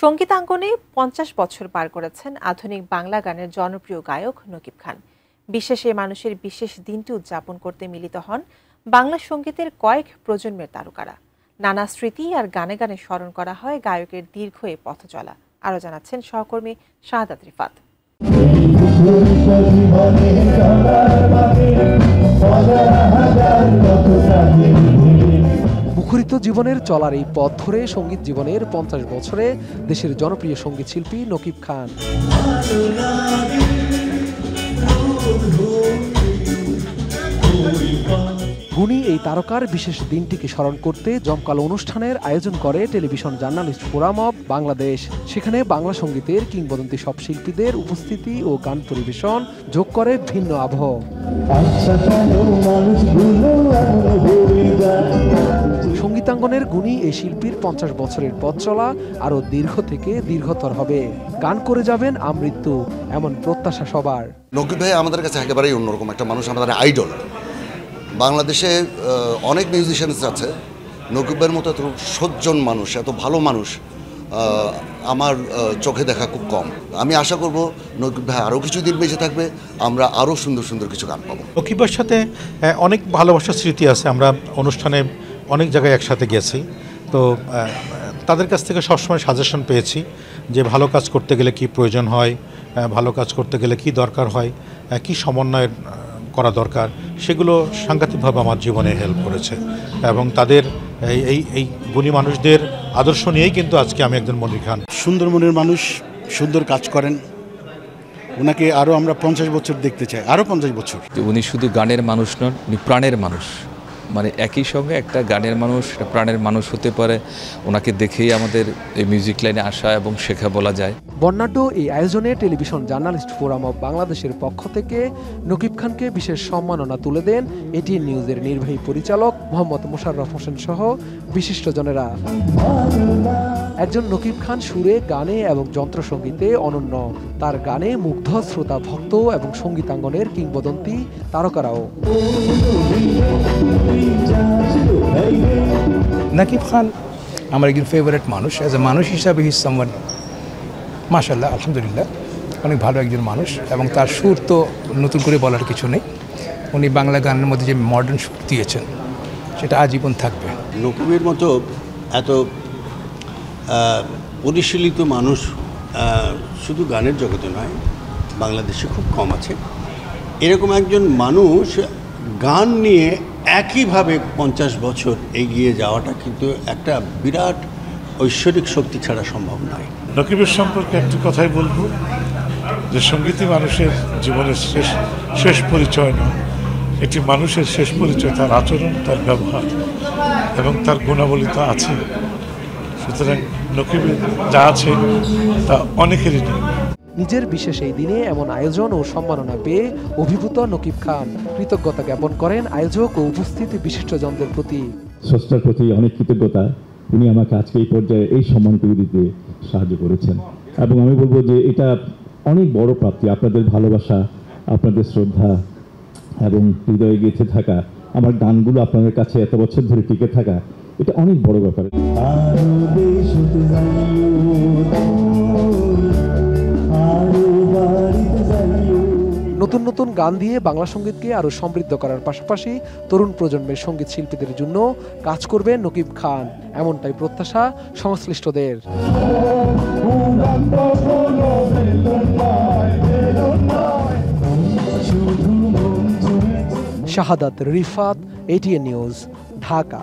সঙ্গীতাঙ্গনে ৫০ বছর পার করেছেন আধুনিক বাংলা গানের জনপ্রিয় গায়ক নকিব খান। বিশেষ এ মানুষের বিশেষ দিনটি উদযাপন করতে মিলিত হন বাংলা সঙ্গীতের কয়েক প্রজন্মের তারকারা। নানা স্মৃতি আর গানে গানে স্মরণ করা হয় গায়কের দীর্ঘ এ পথ চলা। আরও জানাচ্ছেন সহকর্মী শাহাদাত রিফাত। মুখরিত জীবনের চলার এই পথ ধরে সঙ্গীত জীবনের ৫০ বছরে দেশের জনপ্রিয় সঙ্গীত শিল্পী নকিব খান। গুণী এই তারকার বিশেষ দিনটিকে স্মরণ করতে জমকালো অনুষ্ঠানের আয়োজন করে television journalist forum of Bangladesh. সেখানে বাংলা সঙ্গীতের কিংবদন্তি সব শিল্পীদের উপস্থিতি ও গান পরিবেশন যোগ করে ভিন্ন আবহ। সঙ্গীতাঙ্গনের গুণী এই শিল্পীর ৫০ বছরের পথ চলা আরও দীর্ঘ থেকে দীর্ঘতর হবে। গান করে যাবেন আমৃত্যু, এমন প্রত্যাশা সবার। নকিব ভাই আমাদের কাছে একেবারেই অন্যরকম একটা মানুষ, আমাদের আইডল। বাংলাদেশে অনেক মিউজিশিয়ানস আছে, নকিবের মতো এত সজ্জন মানুষ, এত ভালো মানুষ আমার চোখে দেখা খুব কম। আমি আশা করব নকিব ভাই আরও কিছুদিন বেঁচে থাকবে, আমরা আরও সুন্দর সুন্দর কিছু গান পাবো। নকিবের সাথে অনেক ভালোবাসার স্মৃতি আছে। আমরা অনুষ্ঠানে অনেক জায়গায় একসাথে গেছি, তো তাদের কাছ থেকে সবসময় সাজেশন পেয়েছি যে ভালো কাজ করতে গেলে কি প্রয়োজন হয়, ভালো কাজ করতে গেলে কি দরকার হয়, কি সমন্বয় করা দরকার, সেগুলো সাংঘাতিকভাবে আমার জীবনে হেল্প করেছে। এবং তাদের এই গুণী মানুষদের আদর্শ নিয়েই কিন্তু আজকে আমি একজন মনির খান। সুন্দর মনের মানুষ, সুন্দর কাজ করেন, ওনাকে আরও আমরা ৫০ বছর দেখতে চাই, আরও ৫০ বছর। উনি শুধু গানের মানুষ নন, উনি প্রাণের মানুষ। মানে একই সঙ্গে একটা গানের মানুষ, একটা প্রাণের মানুষ হতে পারে। ওনাকে দেখেই আমাদের এই মিউজিক লাইনে আসা এবং শেখা বলা যায়। বর্ণাঢ্য এই আয়োজনে টেলিভিশন জার্নালিস্ট ফোরাম অব বাংলাদেশের পক্ষ থেকে নকিব খানকে বিশেষ সম্মাননা তুলে দেন এটিএন নিউজের নির্বাহী পরিচালক মোহাম্মদ মোশাররফ হোসেন সহ বিশিষ্টজনেরা। একজন নকিব খান সুরে, গানে এবং যন্ত্রসঙ্গীতে অনন্য। তার গানে মুগ্ধ শ্রোতা, ভক্ত এবং সঙ্গীতাঙ্গনের কিংবদন্তি তারকারাও। নকিব খান আমার একজন ফেভারিট মানুষ। অ্যাজ এ মানুষ হিসাবে হিজ সামওয়ান মাশাআল্লাহ, আলহামদুলিল্লাহ, অনেক ভালো একজন মানুষ। এবং তার সুর তো নতুন করে বলার কিছু নেই। উনি বাংলা গানের মধ্যে যে মডার্ন সুর দিয়েছেন সেটা আজীবন থাকবে। নকিবের মতো এত পরিশীলিত মানুষ শুধু গানের জগতে নয়, বাংলাদেশে খুব কম আছে। এরকম একজন মানুষ গান নিয়ে একইভাবে ৫০ বছর এগিয়ে যাওয়াটা কিন্তু একটা বিরাট ঐশ্বরিক শক্তি ছাড়া সম্ভব নয়। নকিবের সম্পর্কে একটি কথাই বলবো যে সঙ্গীতই মানুষের জীবনের শেষ পরিচয় নয়, এটি মানুষের শেষ পরিচয় তার আচরণ, তার ব্যবহার এবং তার গুণাবলী তো আছে। সুতরাং নকিবের যা আছে তা অনেকেরই নেই। নিজের বিশেষ এই দিনে এমন আয়োজন ও সম্মাননা পেয়ে অভিভূত নকিব খান কৃতজ্ঞতা জ্ঞাপন করেন আয়োজক ও উপস্থিত বিশিষ্টজনদের প্রতি। স্রষ্টার প্রতি অনেক কৃতজ্ঞতা, উনি আমাকে আজকে এই পর্যায়ে এই সম্মানটুকু দিতে সাহায্য করেছেন। এবং আমি বলবো যে এটা অনেক বড় প্রাপ্তি। আপনাদের ভালোবাসা, আপনাদের শ্রদ্ধা এবং হৃদয়ে গেঁথে থাকা আমার গানগুলো আপনাদের কাছে এত বছর ধরে টিকে থাকা, এটা অনেক বড় ব্যাপার। নতুন নতুন গান দিয়ে বাংলা সঙ্গীতকে আরও সমৃদ্ধ করার পাশাপাশি তরুণ প্রজন্মের সঙ্গীত শিল্পীদের জন্য কাজ করবেন নকিব খান, এমনটাই প্রত্যাশা সংশ্লিষ্টদের। শাহাদাত রিফাত, এটিএন নিউজ, ঢাকা।